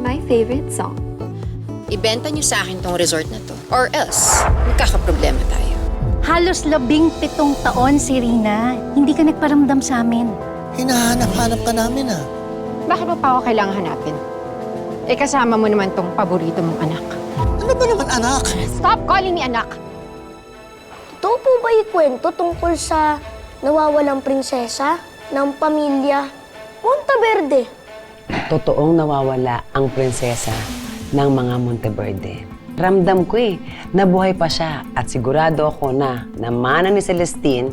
my favorite song. Ibenta niyo sa akin tong resort na to. Or else, magkakaproblema tayo. Halos 17 taon si Rina. Hindi ka nagparamdam sa amin. Hinahanap-hanap ka namin ah. Bakit mo pa ako kailangan hanapin? Eh, kasama mo naman tong paborito mong anak. Ano ba naman anak? Stop calling me anak! Totoo po ba yung kwento tungkol sa nawawalang prinsesa ng pamilya Monteverde? Totoong nawawala ang prinsesa ng mga Monteverde. Ramdam ko nabuhay pa siya at sigurado ako na namana ni Celestine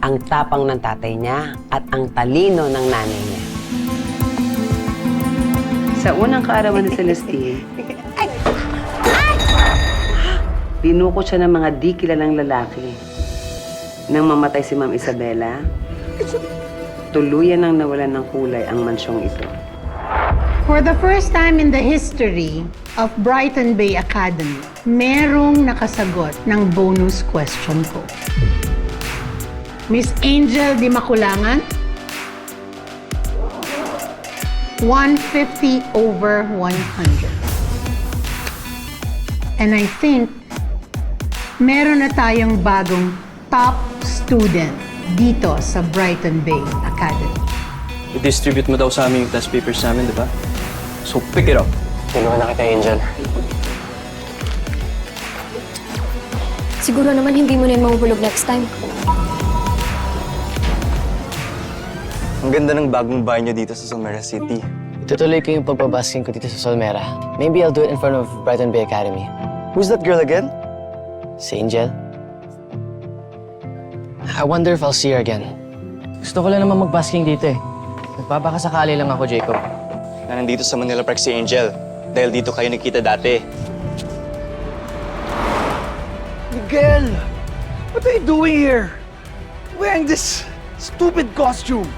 ang tapang ng tatay niya at ang talino ng nanay niya. Sa unang kaarawan ni Celestine, dinukot siya ng mga di kilalang lalaki. Nang mamatay si Ma'am Isabela, tuluyan nang nawalan ng kulay ang mansyong ito. For the first time in the history of Brighton Bay Academy, merong nakasagot ng bonus question ko. Miss Angel Di Maculangan, 150 over 100. And I think meron na tayong bagong top student dito sa Brighton Bay Academy. I-distribute mo daw sa amin yung test papers namin, di ba? So, pick it up. Tulungan na kita, Angel. Siguro naman hindi mo na yung mahuhulog next time. Ang ganda ng bagong bahay niyo dito sa Somera City. Itutuloy ko yung pagbabasking ko dito sa Solmera. Maybe I'll do it in front of Brighton Bay Academy. Who's that girl again? Si Angel. I wonder if I'll see her again. Gusto ko lang naman magbasking dito eh. Nagpapakasakali lang ako, Jacob. Na nandito sa Manila Park si Angel. Dahil dito kayo nagkita dati. Miguel! What are you doing here? Wearing this stupid costume.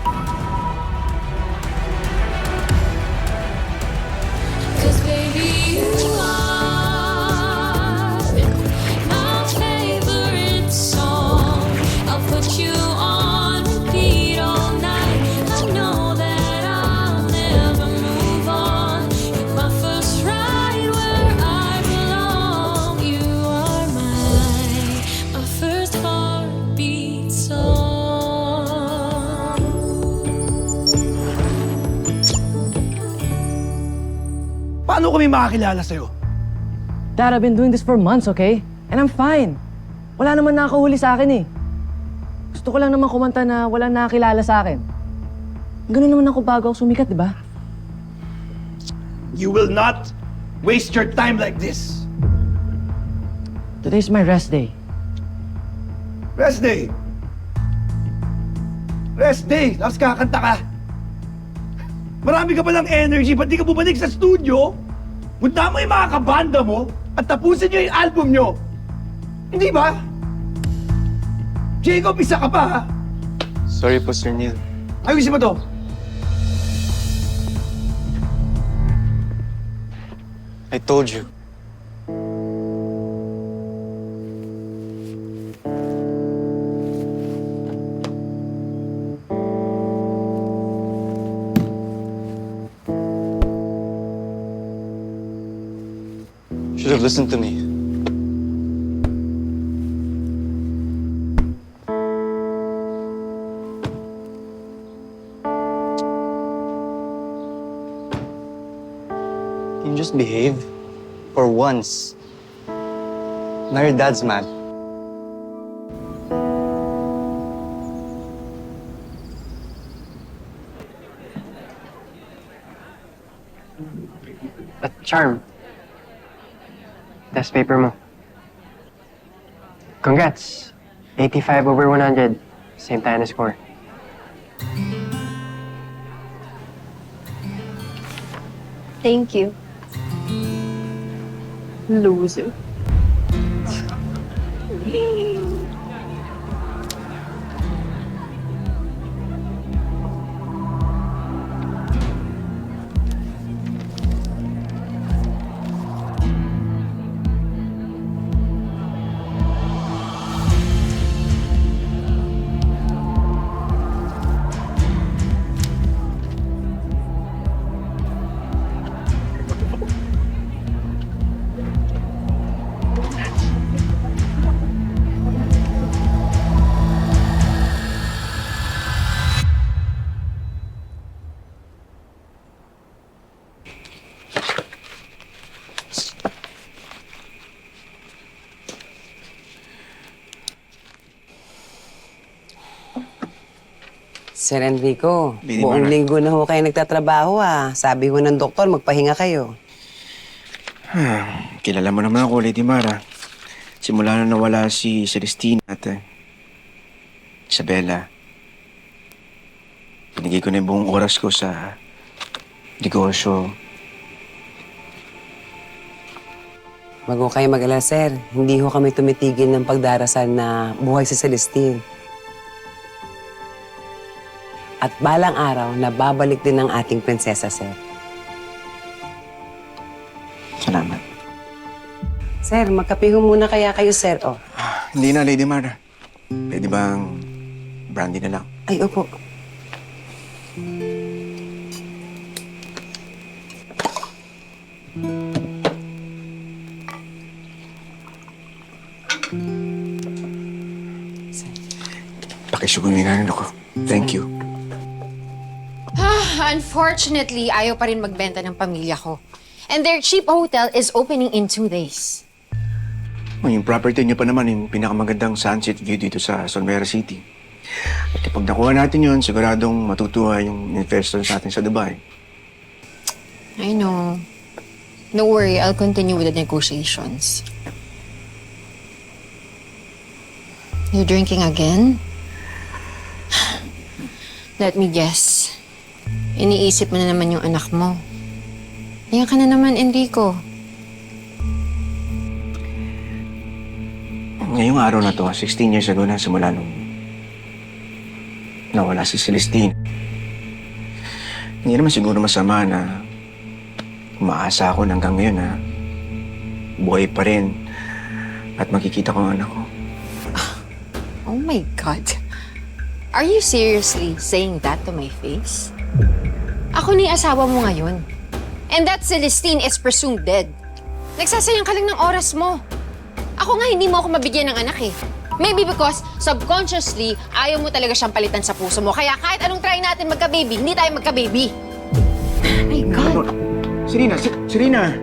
Paano kami makakilala sa'yo? Dad, I've been doing this for months, okay? And I'm fine. Wala naman nakahuli sa akin eh. Gusto ko lang naman kumanta na walang nakakilala sa akin. Ganun naman ako bago ako sumikat, di ba? You will not waste your time like this. Today's my rest day. Rest day. Rest day. Tapos kakanta ka. Marami ka palang energy. Ba't di ka bumalik sa studio? Punta mo yung mga kabanda mo at tapusin nyo yung album nyo. Hindi ba? Jacob, isa ka pa ha? Sorry po, Sir Neil. Ayusin mo to. I told you. Should have listened to me. Can you just behave? For once. Now your dad's mad. Charm. Test paper mo. Congrats! 85 over 100. Same tayo na score. Thank you. Loser. Sir Enrico, Bini buong Mara. linggo na ho kayo nagtatrabaho Sabi ho ng doktor, magpahinga kayo. Kilala mo naman ako, Lady Mara. Simula na nawala si Celestine at Isabella, pinigay ko na yung buong oras ko sa negosyo. Wag ho kayo mag-alala, sir. Hindi ho kami tumitigil ng pagdarasal na buhay si Celestine. At balang araw na babalik din ang ating prinsesa, sir. Salamat. Sir, magkape ho muna kaya kayo, sir. Oh. Hindi na, Lady Mara. Pwede bang brandy na lang? Ay, opo. Pakisugumi nga rin ako. Thank you. Unfortunately, ayaw pa rin magbenta ng pamilya ko. And their cheap hotel is opening in 2 days. Yung property niyo pa naman, yung pinakamagandang sunset view dito sa Solmera City. At kapag nakuha natin yun, siguradong matutuwa yung investors natin sa Dubai. I know. No worry, I'll continue with the negotiations. You drinking again? Let me guess. Iniisip mo na naman yung anak mo. Yan ka na naman, Enrico. Ngayong araw na to, 16 years ago na simula nung nawala si Celestine. Hindi naman siguro masama na umaasa ako na hanggang ngayon na buhay pa rin at makikita ko ang anak ko. Oh my God. Are you seriously saying that to my face? Ako ni asawa mo ngayon. And that Celestine is presumed dead. Nagsasayang ka lang ng oras mo. Ako nga, hindi mo ako mabigyan ng anak eh. Maybe because subconsciously, ayaw mo talaga siyang palitan sa puso mo. Kaya kahit anong try natin magka-baby, hindi tayo magka-baby. My God. Serena!